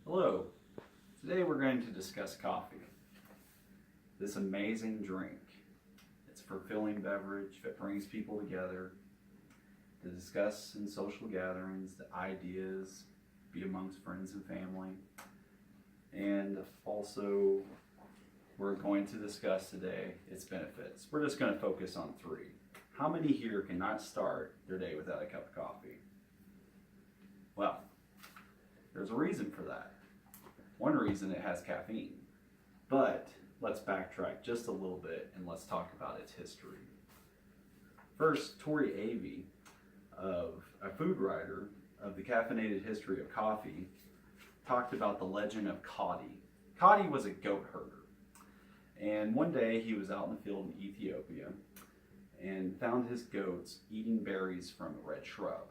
Hello. Today we're going to discuss coffee. This amazing drink. It's a fulfilling beverage that brings people together to discuss in social gatherings the ideas, be amongst friends and family. And also, we're going to discuss today its benefits. We're just going to focus on three. How many here cannot start their day without a cup of coffee? Well, there's a reason for that. One reason, it has caffeine. But let's backtrack just a little bit and let's talk about its history. First, Tori Avey, a food writer of the Caffeinated History of Coffee, talked about the legend of Cody. Cody was a goat herder. And one day he was out in the field in Ethiopia and found his goats eating berries from a red shrub.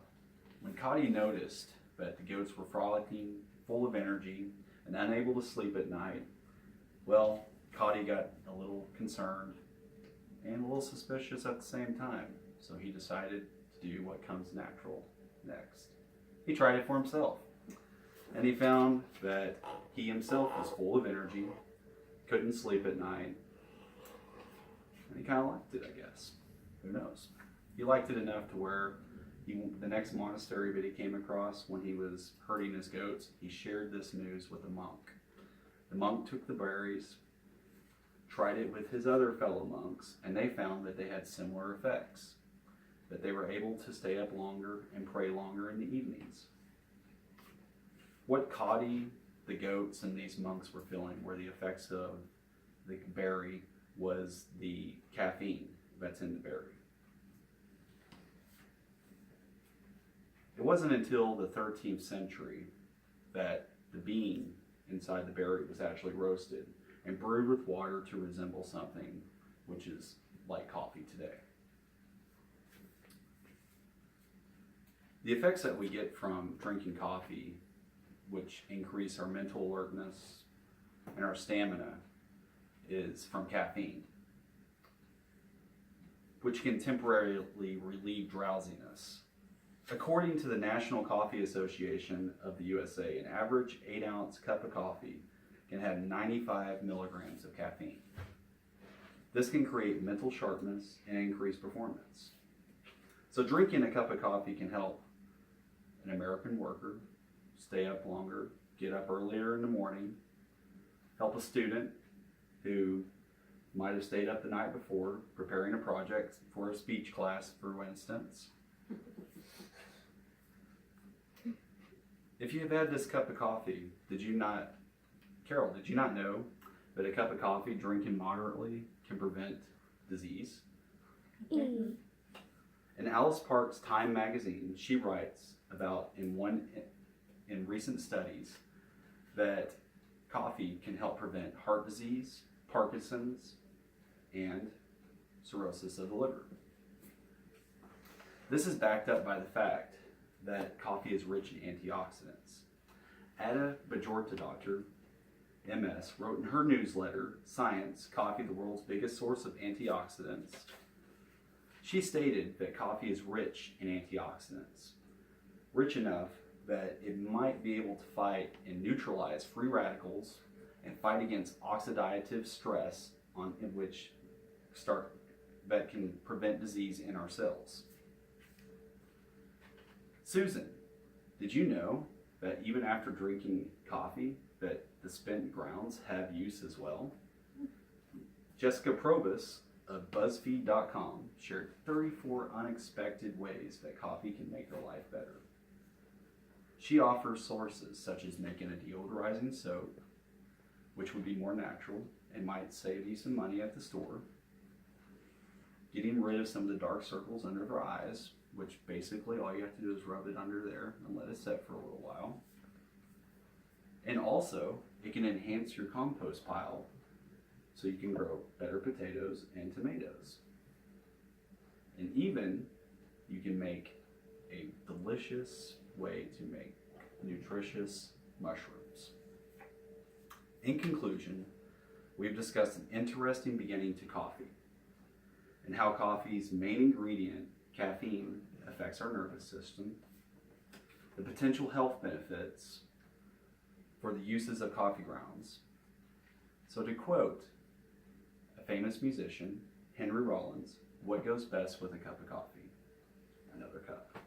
When Cody noticed that the goats were frolicking, full of energy, and unable to sleep at night, well, Cody got a little concerned and a little suspicious at the same time. So he decided to do what comes natural next. He tried it for himself. And he found that he himself was full of energy, couldn't sleep at night, and he kind of liked it, I guess. Who knows? He liked it enough to where the next monastery that he came across, when he was herding his goats, he shared this news with a monk. The monk took the berries, tried it with his other fellow monks, and they found that they had similar effects, that they were able to stay up longer and pray longer in the evenings. What Cody, the goats, and these monks were feeling were the effects of the berry was the caffeine that's in the berry. It wasn't until the 13th century that the bean inside the berry was actually roasted and brewed with water to resemble something which is like coffee today. The effects that we get from drinking coffee, which increase our mental alertness and our stamina, is from caffeine, which can temporarily relieve drowsiness. According to the National Coffee Association of the USA, an average 8-ounce cup of coffee can have 95 milligrams of caffeine. This can create mental sharpness and increase performance. So drinking a cup of coffee can help an American worker stay up longer, get up earlier in the morning, help a student who might have stayed up the night before preparing a project for a speech class, for instance. If you have had this cup of coffee, Carol, did you not know that a cup of coffee drinking moderately can prevent disease? Mm. In Alice Parks' Time magazine, she writes about in recent studies that coffee can help prevent heart disease, Parkinson's, and cirrhosis of the liver. This is backed up by the fact that coffee is rich in antioxidants. Ada Bajortadottir, MS, wrote in her newsletter, Science, Coffee, the World's Biggest Source of Antioxidants. She stated that coffee is rich in antioxidants, rich enough that it might be able to fight and neutralize free radicals and fight against oxidative stress that can prevent disease in our cells. Susan, did you know that even after drinking coffee, that the spent grounds have use as well? Jessica Probus of BuzzFeed.com shared 34 unexpected ways that coffee can make your life better. She offers sources such as making a deodorizing soap, which would be more natural and might save you some money at the store, getting rid of some of the dark circles under their eyes, which basically all you have to do is rub it under there and let it set for a little while. And also, it can enhance your compost pile so you can grow better potatoes and tomatoes. And even you can make a delicious way to make nutritious mushrooms. In conclusion, we've discussed an interesting beginning to coffee and how coffee's main ingredient, caffeine, affects our nervous system, the potential health benefits, for the uses of coffee grounds. So to quote a famous musician, Henry Rollins, what goes best with a cup of coffee? Another cup.